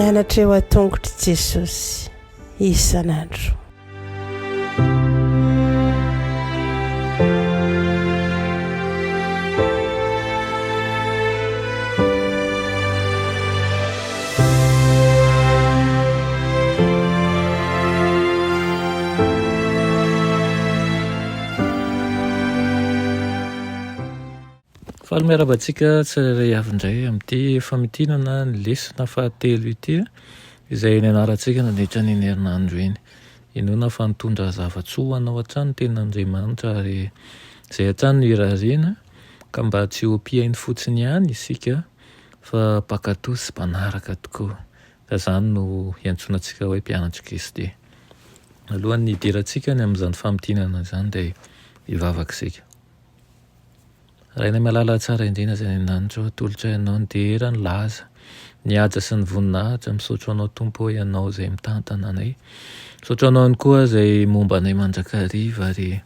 mianatra eo a-tongotry Jesosy isan'andro. Faly miarabantsika tsirairay avy indray amin'ity famitinana ny lesona fahatelo ity izay nianarantsika nandritra ny herinandro iny. Inona fa nitondra zava-tsoa anao hatrany ten'Andriamanitra ary izay hatrany no irariana ka mba tsy ompiainy fotsiny ihany isika fa mpakatoa sy mpanaraka tokoa. Ka izany no iantsonantsika hoe mpianatra Kristy. Alohan'ny hidirantsika ny amin'izany famitinana izany dia hivavaka. Raina mialala tsara indrina izay nanitro tolotra ianao ny dera ny laza ny haja sy ny voninahitra misaotro anao tompo ianao izay mitantana anay. Misaotro anao ihany koa izay momba anay mandrakariva ary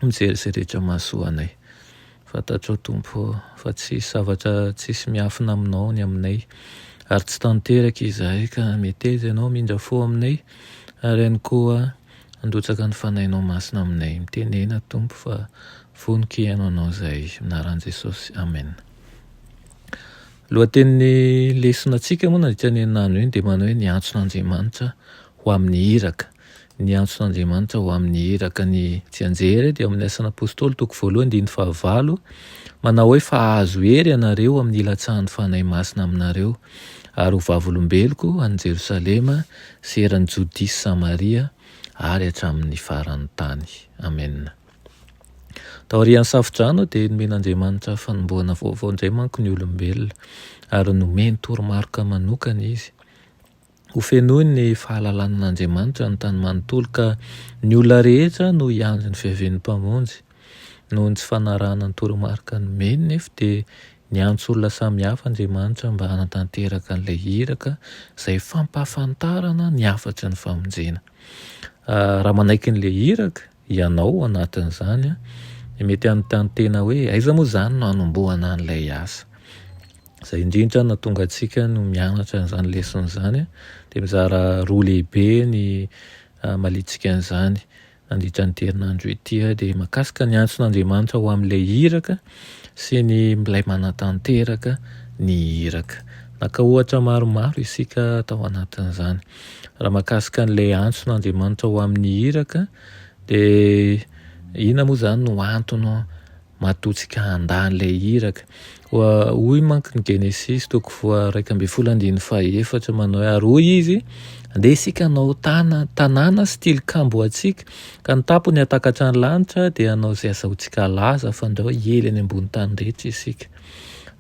mijeriseretra mahasoa anay. Fantatrao tompo fa tsisy zavatra tsisy miafina aminao ny aminay ary tsy tanteraka izahay ka mety aiza ianao mindra fo aminay ary ihany koa andotsaka ny fanahinao masina aminay. Mitenena tompo fa voninkaino anao izay anaran'i Jesosy. Amen. Lohatenin'ny lesonantsika moa nandritra ny herinandro iny dia manao hoe ny antson'Andriamanitra ho amin'ny iraka. Ny antson'Andriamanitra ho amin'ny iraka. Ny tsianjery dia amin'ny Asana Apôstôly 2:9 manao hoe fa azo hery ianareo amin'ny ilatsahan'ny fanahy masina aminareo ary ho vavolombeloko any Jerosalema sy eran'ny Jodia sy Samaria ary hatramin'ny faran'ny tany. Amen. Taorian'ny safodrano dia nomen'Andriamanitra fanombohana vaovao indray manko ny olombelona ary nomeny toromaroka manokana izy. Ho fenoiny ny fahalalana n'Andriamanitra ny tany manontolo ka ny olona rehetra no hiandry ny fiavian'ny mpamonjy. Noho ny tsy fanarahana ny toromaroka nomeny nefa dia niantso olona samihafa Andriamanitra mba hanatanteraka an'ilay iraka izay fampahafantarana ny afatry ny famonjena. Raha manaiky n'ilay iraka ianao anatin'izany mety anontany tena hoe aiza moa izany no hanombohana an'ilay asa. Izay indrindra no tonga antsika no mianatra an'izany lesona izany dia mizara roa lehibe ny malitsika an'izany nandritra ny herinandro ity dia mahakasika ny antson'Andriamanitra ho amin'ilay iraka sy ny ilay manatanteraka ny iraka. Naka ohatra maromaro isika tao anatin'izany. Raha mahakasika n'ilay antson'Andriamanitra ho amin'ny iraka dia ina moa izany no antony matotsika handahan'ilay iraka. Hoy manko ny Genesis 2:1-4 manao hoe ary hoy izy andeha isika hanao tanàna sy tilikambo antsika ka ny tampony hatakatra ny lanitra dia hanao izay azahoantsika laza fa andao ely any ambony tany rehetra isika.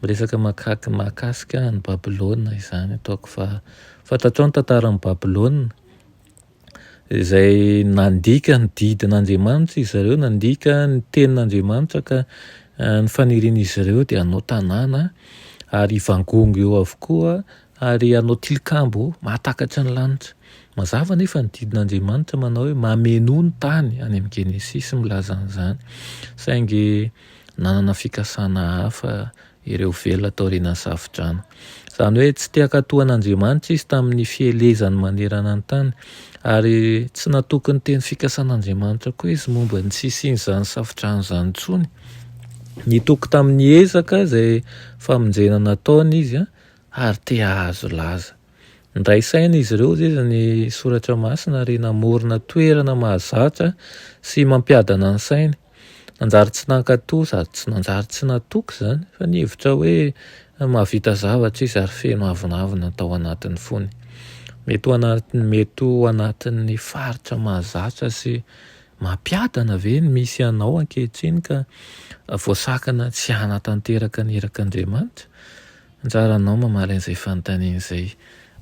Miresaka mahakasika ny Babilôna izany ataoko fa fantatrao ny tantaran'ny Babilôna izay nandika ny didin'Andriamanitra izy ireo, nandika ny tenin'Andriamanitra ka ny fanirian'izy ireo dia hanao tanàna ary vangongo eo avokoa ary hanao tilikambo mahatakatra ny lanitra. Mazava nefa ny didin'Andriamanitra manao hoe mameno ny tany any amin'ny Genesis milaza an'izany. Saingy nanana fikasana hafa ireo velona taorian'ny safodrano. Izany hoe tsy te-hakatohan'Andriamanitra izy tamin'ny fielezany manerana ny tany ary tsy natoky ny teny fikasan'Andriamanitra koa izy momba ny tsisiny izany safodrano izany intsony. Nitoky tamin'ny ezaka izay famonjena nataony izy ary te hahazo laza. Ndray saina izy ireo zay ny soratra masina ary namorona toerana mahazatra sy mampiadana ny saina. Nanjary tsy nankatoa sady tsy nanjary tsy natoky izany fa nihevitra hoe mahavita zavatra izy ary feno avinavina tao anatin'ny fony. Mety ho anatin'ny faritra mahazatra sy mampiadana ve ny misy anao ankehitriny ka voasakana tsy hanatanteraka ny irakan'Andriamanitra. Anjara anao mamaly an'izay fanontaniana izay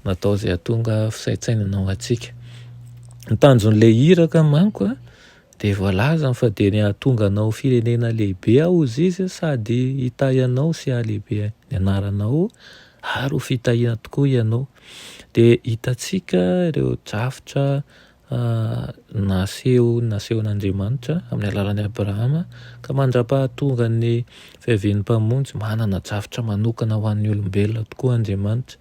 natao izay hahatonga fisaintsainanao antsika. Ny tanjon'ilay iraka manko dia voalaza ny fadeny hahatonga anao firenena lehibe aozy izy sady hitahianao sy ahalehibe ny anaranao ary ho fitahiana tokoa ianao. Dia hitantsika ireo drafitra nasehon'Andriamanitra amin'ny alalan'ny Abrahama ka mandra-pahatonga ny fiavian'ny mpamonjy manana javitra manokana ho an'ny olombelona tokoa Andriamanitra,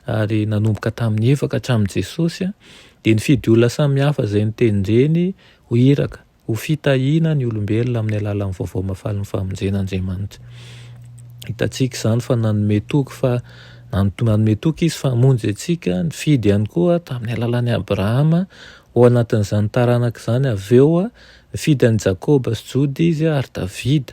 ary nanomboka tamin'ny efaka hatramin'ny Jesosy dia nifidy olona samihafa izay nitendreny ho iraka ho fitahiana ny olombelona amin'ny alalan'ny vaovao mafaly ny famonjen'Andriamanitra. Hitantsika izany fa nanome toky izy famonjy antsika, nifidy ihany koa tamin'ny alalan'ny Abrahama ao anatin'izany taranaka izany. Avy eo nifidy an'i Jakoba sy Jody izy ary Davida.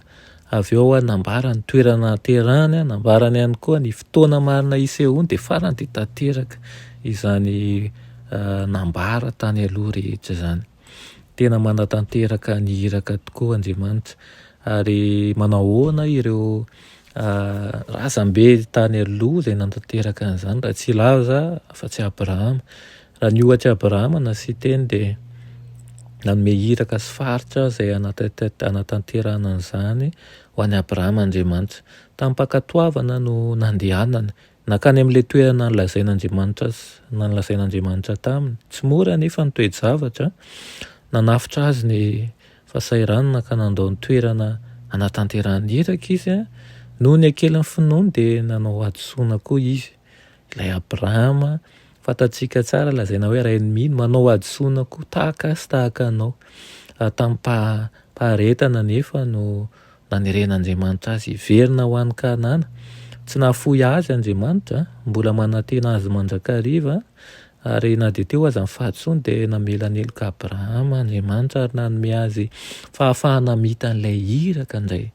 Avy eo nambara ny toerana haterahany, nambarany ihany koa ny fotoana marina isehony dia farany dia tanteraka izany nambara tany aloha rehetra izany. Tena manatanteraka ny iraka tokoa Andriamanitra, ary manao ahoana ireo razambe tany aloha izay nantanteraka an'izany raha tsy ilaza fa tsy Abrahama. Raha ny ohatra Abrahama na sy teny dia nanome iraka sy faritra izay anatanterana an'izany ho an'ny Abrahama Andriamanitra. Tamin'ny mpankatoavana no nandehanana nakany amin'ilay toerana nalazain'Andriamanitra taminy. Tsy mora nefa ny toe-javatra, nanafitra azy ny fahasahiranana ka nandao ny toerana anatanterahany iraka izy. Noho ny ankelin'ny finoany dia nanao adisoana koa izy, ilay Abrahama fantatsika tsara lazaina hoe ray ny mino, manao adisoana koa tahaka sy tahaka anao. Tamin'ny paharetana nefa no naneren'Andriamanitra azy hiverina ho an'ny Kanana. Tsy nahafoy azy Andriamanitra, mbola manantena azy mandrakariva, ary na dia teo aza ny fahatsoany dia namelan'heloka Abrahama Andriamanitra ary nanome azy fahafahana mita an'ilay iraka indray.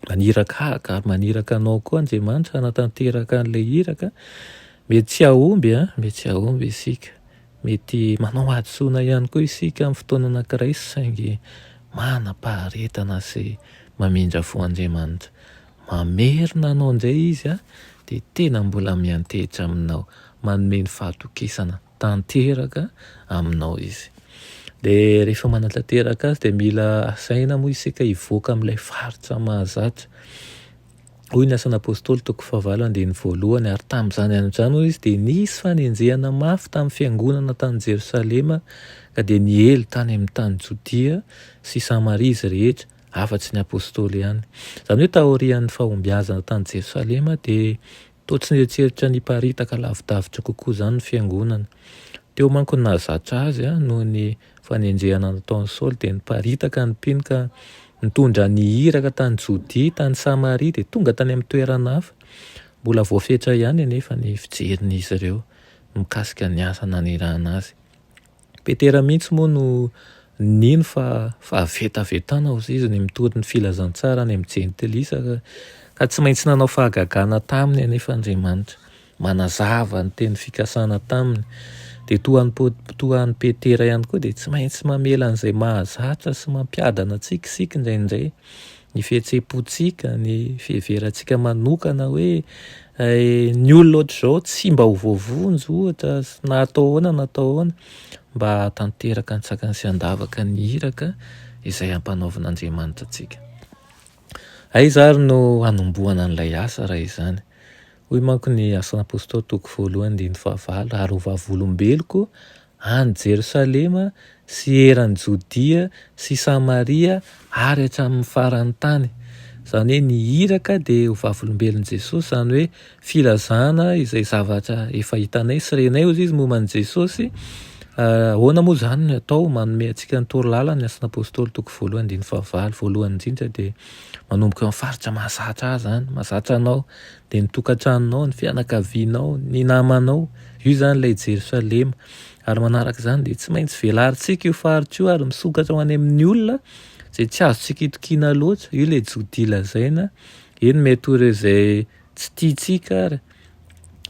Maniraka haka ary maniraka anao koa Andriamanitra anatanteraka an'ilay iraka. Mety tsy ahomby isika, mety manao adisoana ihany koa isika amin'ny fotoana anankiray, saingy manam-paharetana sy mamindra fo Andriamanitra. Mamerina anao indray izy dia tena mbola miantehitra aminao, manome ny fahatokisana tanteraka aminao izy. Dia rehefa manatanteraka azy dia mila asaina moa isika hivoaka amin'ilay faritra mahazatra. Hoy ny asan'ny apôstôly 4:1, ary tamin'izany androizany moa izy dia nisy fanenjehana mafy tamin'ny fiangonana tany Jerosalema ka dia niely tany amin'ny tany Jodia sy Samaria izy rehetra, afa-tsy ny apôstôly ihany. Izany hoe taorian'ny fahombiazana tany Jerosalema dia toa tsy nieritseritra niparitaka lavidavitra kokoa izany ny fiangonana. Teo manko nahazatra azy noho ny fanenjehana nataon'i Saoly dia niparitaka ny mpino ka nitondra ny iraka tany Jodia, tany Samaria dia tonga tany amin'ny toerana hafa. Mbola voafetra ihany anefa ny fijerin'izy ireo mikasika ny asa nanerahana azy. Petera mihitsy moa no nino fa avetavetana hozy izy ny mitody ny filazantsara ny amin'ny jentilisa ka tsy maintsy nanao fahagagana taminy anefa Andriamanitra, manazava ny teny fikasana taminy. Dia toa ny Petera ihany koa dia tsy maintsy mamela an'izay mahazatra sy mampiadana antsika isika indraindray, ny fihetsem-potsika, ny fiheverantsika manokana hoe ny olona ohatr'izao tsy mba ho voavonjy ohatra, natao ahoana mba tanteraka ny tsakany sy andavaka ny iraka izay ampanaovan'Andriamanitra antsika. Aiza ary no hanombohana an'ilay asa raha izany? Hoy manko ny asan'ny apôstôly 2:19, ary ho vavolombeloko any Jerosalema sy eran'ny Jodia sy Samaria ary hatramin'ny faran'ny tany. Izany hoe ny iraka dia ho vavolombelon'i Jesosy, izany hoe filazana izay zavatra efa hitanay sy renay hozy izy momban'i Jesosy. Ahoana moa izany no atao manome antsika ny torolalana? Ny asan'ny apôstôly 2:19, voalohany indrindra dia manomboka amin'ny faritra mahazatra azy zany, mahazatra anao dia ny tokantranonao, ny fianakavianao, ny namanao, io zany ilay Jerosalema. Ary manaraka izany dia tsy maintsy velarintsika io faritra io ary misokatra ho any amin'ny olona izay tsy azontsika hitokiana loatra. Io ilay Jodia lazaina, eny mety ho ireo izay tsy tiantsika ary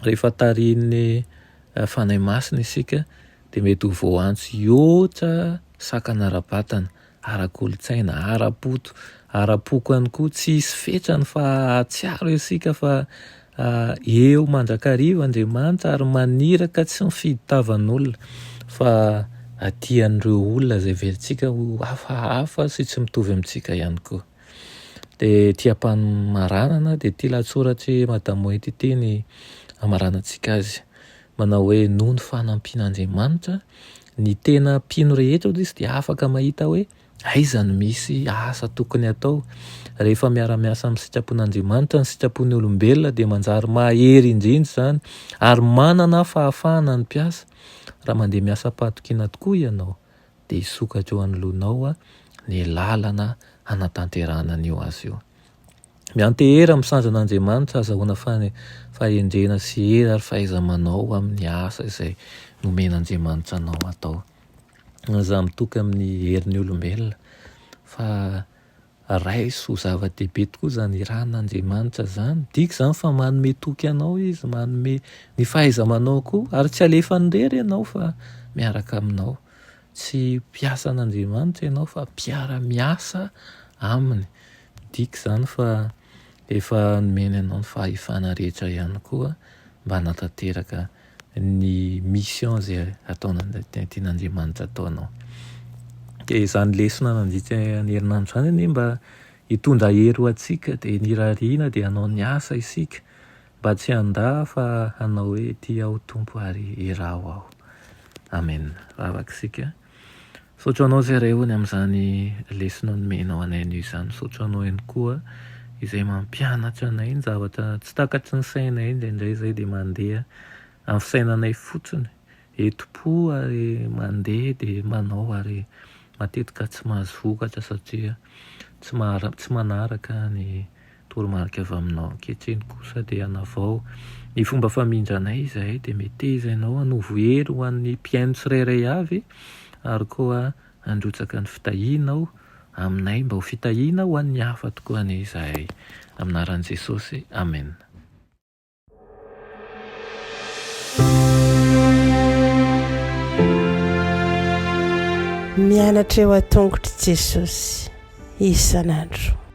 rehefa tarihin'ny fanahy masina isika dia mety ho voantsy ohatra sakana ara-batana, ara-kolontsaina, ara-poko ihany koa, tsy hisy fetrany fa hatsiaro isika fa eo mandrakariva Andriamanitra ary maniraka tsy mifidy tavan'olona fa atian'ireo olona izay velintsika ho hafahafa sy tsy mitovy amintsika ihany koa. Dia tiam-pamaranana dia ity lahatsoratry Madame Moety ity ny amaranantsika azy, manao hoe noho ny fanampian'Andriamanitra ny tena mpino rehetra izy dia afaka mahita hoe aiza no misy asa tokony atao. Rehefa miara-miasa amin'ny sitrapon'Andriamanitra ny sitrapon'ny olombelona dia manjary mahery indrindra zany ary manana fahafahana ny mpiasa. Raha mandeha miasa patokina tokoa ianao dia hisokatra eo anoloanao ny lalana hanatanterahana an'io azy io. Miantehera amin'ny sanjan'Andriamanitra azahoana fahendrena sy hery ary fahaiza-manao amin'ny asa izay nomen'Andriamanitra anao atao. Za mitoka amin'ny herin'ny olombelona fa raiso zava-dehibe tokoa zany iran'Andriamanitra zany. Diky zany fa manome toky anao izy, manome ny fahaiza-manao koa ary tsy alefany irery ianao fa miaraka aminao. Tsy mpiasa an'Andriamanitra ianao fa mpiara-miasa aminy. Diky zany fa efa nomeny anao ny fahefana rehetra ihany koa mba hanatanteraka ny mission zay tian'Andriamanitra ataonao. Dia izany lesona nandritra ny herinandro zany anie mba hitondra hery ho antsika dia nirariana dia hanao ny asa isika mba tsy handà fa hanao hoe tia aho Tompo ary iraho aho. Amen. Vavaka isika. Saotra anao zay ray hony amin'izany lesona nomenao anay anio izany. Saotra anao ihany koa izay mampianatra anay ny zavatra tsy takatry ny sainay indraindray zay dia mandeha amin'ny fisainanay fotsiny. Eto-po ary mandeha dia manao ary matetika tsy mahazo vokatra satria tsy manaraka ny toromarika avy aminao. Ankehitriny kosa dia hanavao ny fomba famindranay izahay dia metezainao hanovo hery ho an'ny mpiaino tsirairay avy ary koa handrotsaka ny fitahianao aminay mba ho fitahiana ho an'ny hafa tokoa ny izahay. Aminaran'i Jesosy. Amen. Mianatra eo an-tongotry Jesosy isan'andro.